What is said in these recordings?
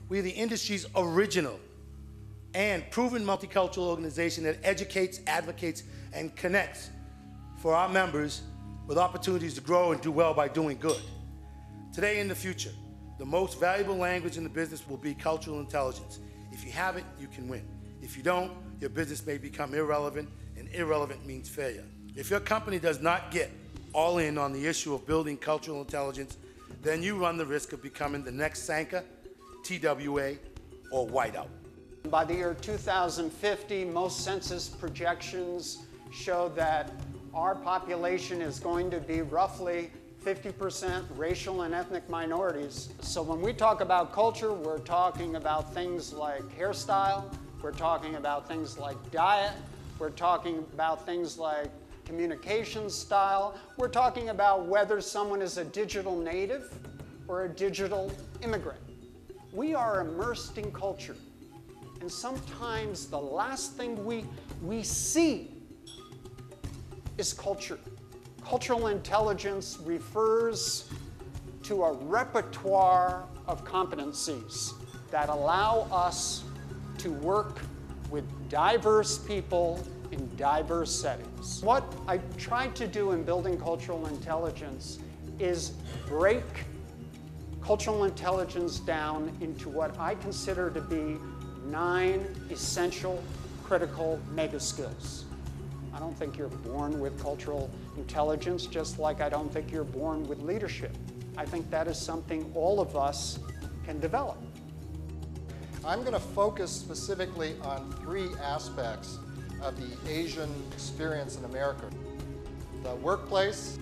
We're the industry's original and proven multicultural organization that educates, advocates, and connects for our members with opportunities to grow and do well by doing good. Today and in the future, the most valuable language in the business will be cultural intelligence. If you have it, you can win. If you don't, your business may become irrelevant, and irrelevant means failure. If your company does not get all in on the issue of building cultural intelligence, then you run the risk of becoming the next Sanka, TWA, or Whiteout. By the year 2050, most census projections show that our population is going to be roughly 50% racial and ethnic minorities. So when we talk about culture, we're talking about things like hairstyle, we're talking about things like diet, we're talking about things like communication style, we're talking about whether someone is a digital native or a digital immigrant. We are immersed in culture, and sometimes the last thing we see is culture. Cultural intelligence refers to a repertoire of competencies that allow us to work with diverse people in diverse settings. What I tried to do in building cultural intelligence is break cultural intelligence down into what I consider to be 9 essential critical mega skills. I don't think you're born with cultural intelligence, just like I don't think you're born with leadership. I think that is something all of us can develop. I'm going to focus specifically on 3 aspects of the Asian experience in America: the workplace,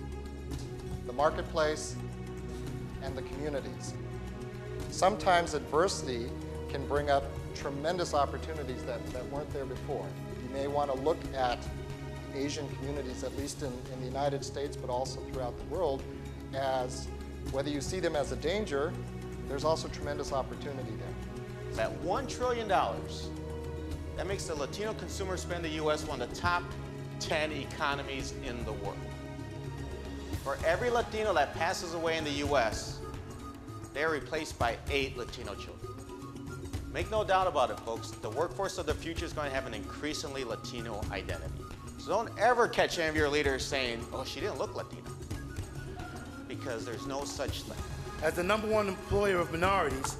the marketplace, and the communities. Sometimes adversity can bring up tremendous opportunities that weren't there before. You may want to look at Asian communities, at least in the United States, but also throughout the world, as whether you see them as a danger, there's also tremendous opportunity there. At $1 trillion, that makes the Latino consumer spend in the U.S. one of the top 10 economies in the world. For every Latino that passes away in the U.S., they're replaced by 8 Latino children. Make no doubt about it, folks, the workforce of the future is going to have an increasingly Latino identity. So don't ever catch any of your leaders saying, oh, she didn't look Latina, because there's no such thing. As the #1 employer of minorities,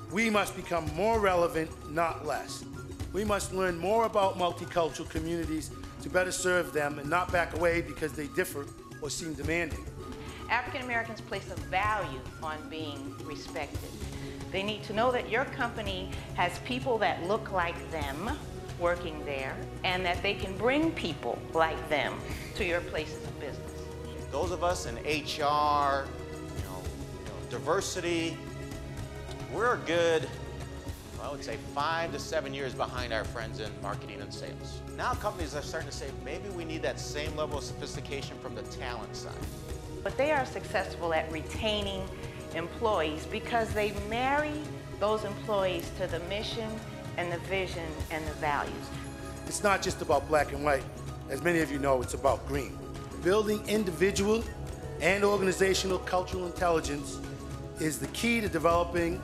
we must become more relevant, not less. We must learn more about multicultural communities to better serve them and not back away because they differ or seem demanding. African Americans place a value on being respected. They need to know that your company has people that look like them working there, and that they can bring people like them to your places of business. Those of us in HR, diversity, we're good, I would say 5 to 7 years behind our friends in marketing and sales. Now companies are starting to say, maybe we need that same level of sophistication from the talent side. But they are successful at retaining employees because they marry those employees to the mission and the vision and the values. It's not just about black and white. As many of you know, it's about green. Building individual and organizational cultural intelligence is the key to developing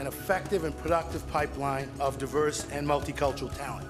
an effective and productive pipeline of diverse and multicultural talent.